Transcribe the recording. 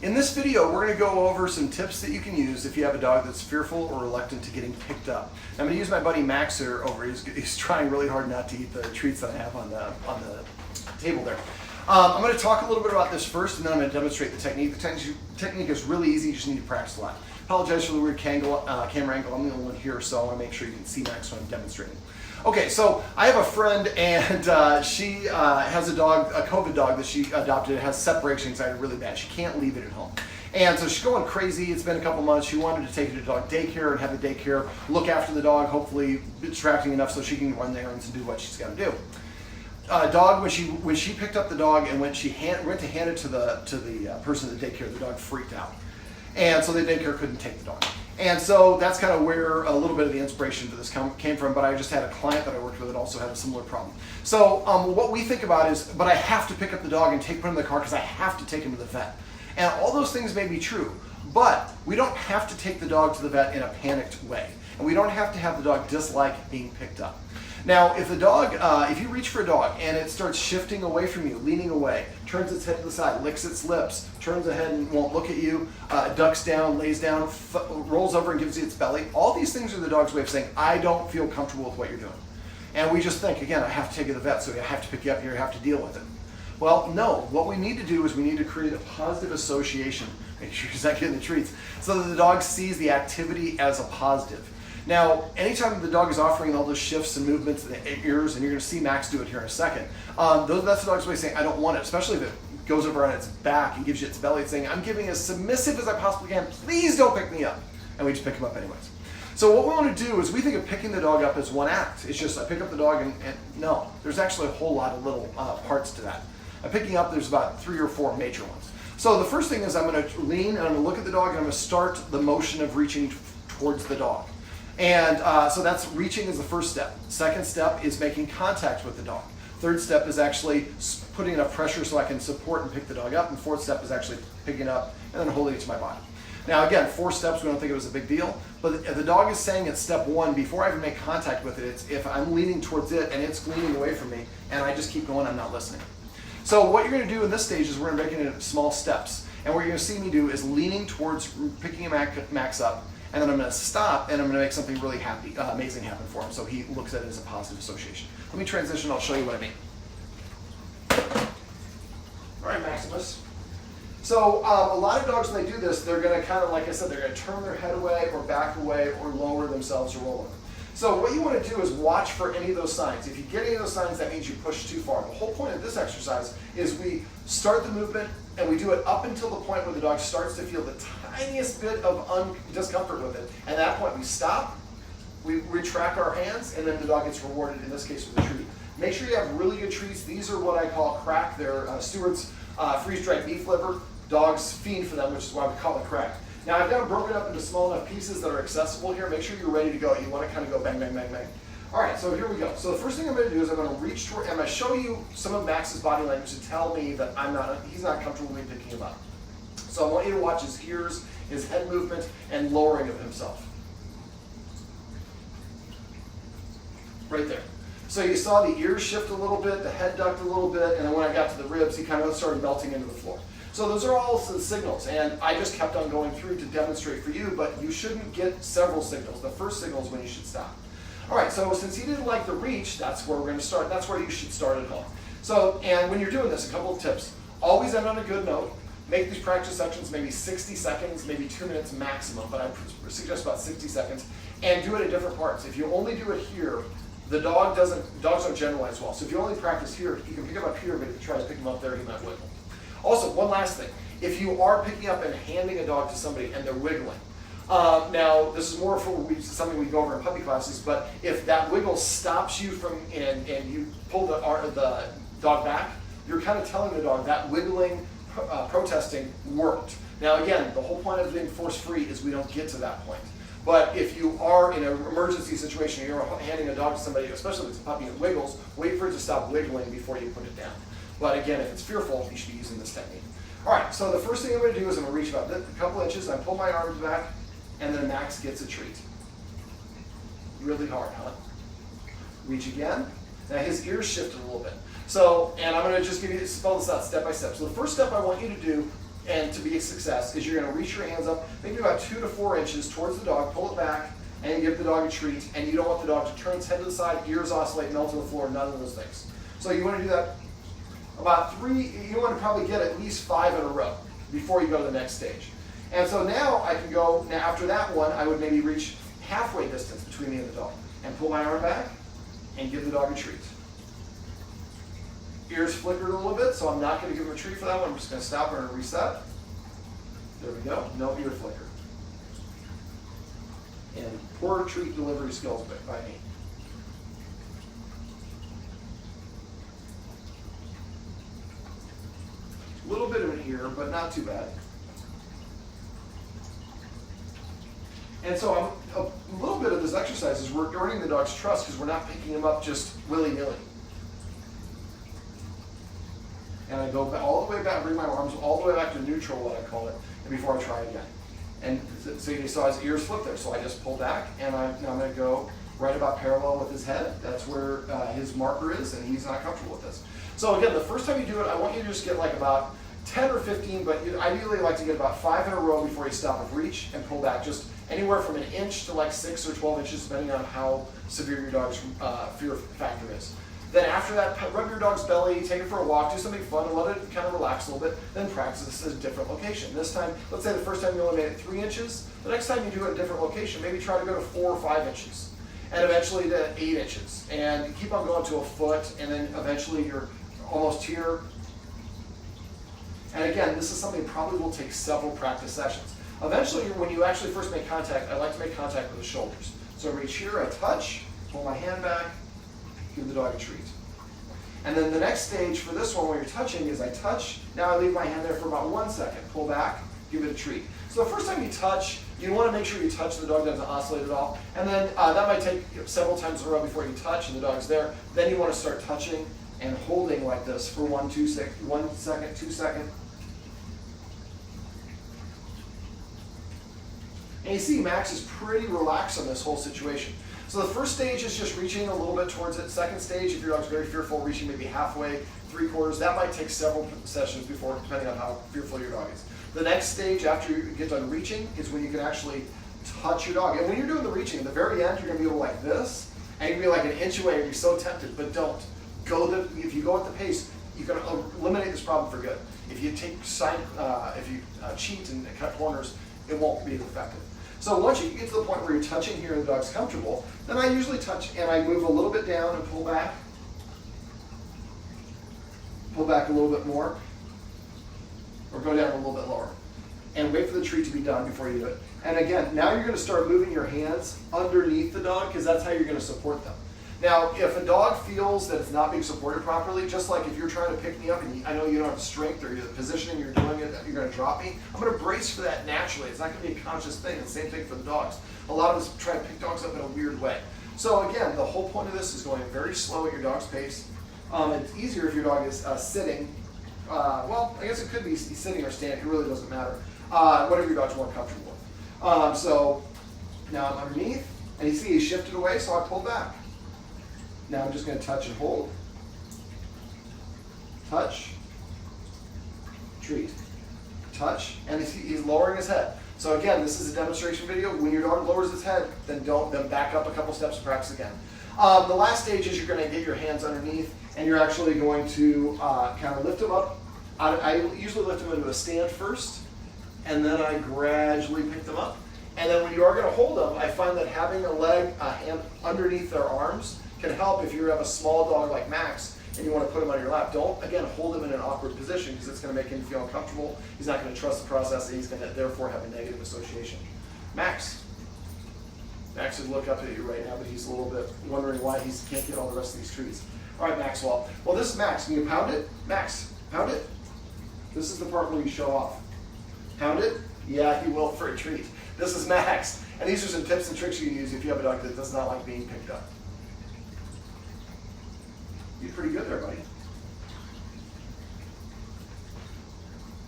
In this video, we're going to go over some tips that you can use if you have a dog that's fearful or reluctant to getting picked up. I'm going to use my buddy Max here over. He's trying really hard not to eat the treats that I have on the table there. I'm going to talk a little bit about this first, and then I'm going to demonstrate the technique. The technique is really easy. You just need to practice a lot. Apologize for the weird camera angle. I'm the only one here, so I want to make sure you can see Max when I'm demonstrating. Okay, so I have a friend, and she has a dog, a COVID dog that she adopted. It has separation anxiety really bad. She can't leave it at home. And so she's going crazy. It's been a couple months. She wanted to take it to dog daycare and have the daycare look after the dog, hopefully distracting enough so she can run the errands and do what she's got to do. Dog, when she picked up the dog and when she went to hand it to the person at the daycare, the dog freaked out. And so the daycare couldn't take the dog. And so that's kind of where a little bit of the inspiration for this came from, but I just had a client that I worked with that also had a similar problem. So what we think about is, but I have to pick up the dog and put him in the car because I have to take him to the vet. And all those things may be true, but we don't have to take the dog to the vet in a panicked way. And we don't have to have the dog dislike being picked up. Now, if the dog, if you reach for a dog and it starts shifting away from you, leaning away, turns its head to the side, licks its lips, turns ahead and won't look at you, ducks down, lays down, rolls over and gives you its belly, all these things are the dog's way of saying, I don't feel comfortable with what you're doing. And we just think, again, I have to take you to the vet, so I have to pick you up here, I have to deal with it. Well, no, what we need to do is we need to create a positive association, make sure he's not getting the treats, so that the dog sees the activity as a positive. Now, anytime the dog is offering all those shifts and movements in the ears, and you're going to see Max do it here in a second, that's the dog's way of saying, I don't want it, especially if it goes over on its back and gives you its belly. It's saying, I'm giving as submissive as I possibly can. Please don't pick me up. And we just pick him up anyways. So what we want to do is we think of picking the dog up as one act. It's just I pick up the dog and no, there's actually a whole lot of little parts to that. Picking up, there's about 3 or 4 major ones. So the first thing is I'm going to lean and I'm going to look at the dog and I'm going to start the motion of reaching towards the dog. And so that's reaching is the first step. Second step is making contact with the dog. Third step is actually putting enough pressure so I can support and pick the dog up. And fourth step is actually picking up and then holding it to my body. Now again, 4 steps, we don't think it was a big deal, but the dog is saying at step 1, before I even make contact with it, it's if I'm leaning towards it and it's leaning away from me and I just keep going, I'm not listening. So what you're going to do in this stage is we're going to make it in small steps. And what you're going to see me do is leaning towards picking Max up, and then I'm going to stop and I'm going to make something really amazing happen for him so he looks at it as a positive association. Let me transition, I'll show you what I mean. All right, Maximus. So a lot of dogs, when they do this, they're going to kind of, like I said, they're going to turn their head away or back away or lower themselves or roll over. So what you want to do is watch for any of those signs. If you get any of those signs, that means you push too far. The whole point of this exercise is we start the movement and we do it up until the point where the dog starts to feel the tiniest bit of discomfort with it. And at that point we stop, we retract our hands, and then the dog gets rewarded, in this case with a treat. Make sure you have really good treats. These are what I call crack. They're Stewart's freeze-dried beef liver. Dogs fiend for them, which is why we call it crack. Now I've got them broken up into small enough pieces that are accessible here. Make sure you're ready to go. You want to kind of go bang, bang, bang, bang. All right, so here we go. So the first thing I'm going to do is I'm going to reach toward, I'm going to show you some of Max's body language to tell me that he's not comfortable with me picking him up. So I want you to watch his ears, his head movement, and lowering of himself. Right there. So you saw the ears shift a little bit, the head ducked a little bit, and then when I got to the ribs, he kind of started melting into the floor. So those are all the signals, and I just kept on going through to demonstrate for you, but you shouldn't get several signals. The first signal is when you should stop. All right, so since he didn't like the reach, that's where we're going to start. That's where you should start at home. So, and when you're doing this, a couple of tips. Always end on a good note. Make these practice sections maybe 60 seconds, maybe 2 minutes maximum, but I suggest about 60 seconds, and do it at different parts. If you only do it here, dogs don't generalize well. So if you only practice here, you can pick him up here, but if you try to pick him up there, he might wiggle. Also, one last thing. If you are picking up and handing a dog to somebody and they're wiggling, now this is more for something we go over in puppy classes, but if that wiggle stops you from, and you pull the dog back, you're kind of telling the dog that wiggling, protesting worked. Now again, the whole point of being force-free is we don't get to that point. But if you are in an emergency situation and you're handing a dog to somebody, especially if it's a puppy that wiggles, wait for it to stop wiggling before you put it down. But again, if it's fearful, you should be using this technique. All right, so the first thing I'm going to do is I'm going to reach about a couple inches, and I pull my arms back, and then Max gets a treat. Really hard, huh? Reach again. Now his ears shifted a little bit. So, and I'm going to just spell this out step by step. So the first step I want you to do and to be a success is you're going to reach your hands up, maybe about 2 to 4 inches towards the dog, pull it back, and give the dog a treat. And you don't want the dog to turn its head to the side, ears oscillate, melt to the floor, none of those things. So you want to do that about 3, you want to probably get at least 5 in a row before you go to the next stage. And so now I can go, now after that one, I would maybe reach halfway distance between me and the dog and pull my arm back and give the dog a treat. Ears flickered a little bit, so I'm not going to give him a treat for that one. I'm just going to stop her and reset. There we go, no ear flicker. And poor treat delivery skills by me. A little bit of an ear, but not too bad. And so a little bit of this exercise is we're earning the dog's trust because we're not picking him up just willy-nilly. And I go all the way back, bring my arms all the way back to neutral, what I call it, and before I try again. And so you saw his ears flip there, so I just pull back, and now I'm going to go right about parallel with his head. That's where his marker is, and he's not comfortable with this. So again, the first time you do it, I want you to just get like about 10 or 15, but you'd ideally like to get about 5 in a row before you stop and reach and pull back. Just anywhere from 1 inch to like 6 or 12 inches, depending on how severe your dog's fear factor is. Then after that, rub your dog's belly, take it for a walk, do something fun, and let it kind of relax a little bit. Then practice this at a different location. This time, let's say the first time you only made it 3 inches. The next time you do it at a different location, maybe try to go to 4 or 5 inches. And eventually to 8 inches. And keep on going to a foot, and then eventually you're almost here. And again, this is something that probably will take several practice sessions. Eventually, when you actually first make contact, I like to make contact with the shoulders. So I reach here, I touch, pull my hand back, give the dog a treat. And then the next stage for this one where you're touching is I touch, now I leave my hand there for about 1 second, pull back, give it a treat. So the first time you touch, you want to make sure you touch the dog doesn't oscillate at all. And then that might take several times in a row before you touch and the dog's there. Then you want to start touching and holding like this for 1 second, 2 seconds. And you see Max is pretty relaxed on this whole situation. So the first stage is just reaching a little bit towards it. Second stage, if your dog's very fearful, reaching maybe halfway, 3/4. That might take several sessions before, depending on how fearful your dog is. The next stage after you get done reaching is when you can actually touch your dog. And when you're doing the reaching, at the very end, you're going to be able like this, and you're going to be like 1 inch away, and you're so tempted, but don't. If you go at the pace, you can eliminate this problem for good. If you cheat and cut corners, it won't be as effective. So once you get to the point where you're touching here and the dog's comfortable, then I usually touch and I move a little bit down and pull back a little bit more, or go down a little bit lower, and wait for the treat to be done before you do it. And again, now you're going to start moving your hands underneath the dog because that's how you're going to support them. Now, if a dog feels that it's not being supported properly, just like if you're trying to pick me up and I know you don't have strength or the positioning you're doing it, you're going to drop me, I'm going to brace for that naturally. It's not going to be a conscious thing. The same thing for the dogs. A lot of us try to pick dogs up in a weird way. So again, the whole point of this is going very slow at your dog's pace. It's easier if your dog is sitting. Well, I guess it could be sitting or standing. It really doesn't matter. Whatever your dog's more comfortable with. So now I'm underneath, and you see he shifted away, so I pulled back. Now I'm just going to touch and hold. Touch. Treat. Touch. And he's lowering his head. So again, this is a demonstration video. When your dog lowers his head, then back up a couple steps and practice again. The last stage is you're going to get your hands underneath, and you're actually going to kind of lift him up. I usually lift him into a stand first, and then I gradually pick them up. And then when you are going to hold them, I find that having a hand underneath their arms can help if you have a small dog like Max and you want to put him on your lap. Don't, again, hold him in an awkward position because it's going to make him feel uncomfortable. He's not going to trust the process, and he's going to therefore have a negative association. Max would look up at you right now, but he's a little bit wondering why he can't get all the rest of these treats. All right, Maxwell. Well, this is Max. Can you pound it? Max, pound it. This is the part where you show off. Pound it? Yeah, he will for a treat. This is Max. And these are some tips and tricks you can use if you have a dog that does not like being picked up. You're pretty good there, buddy.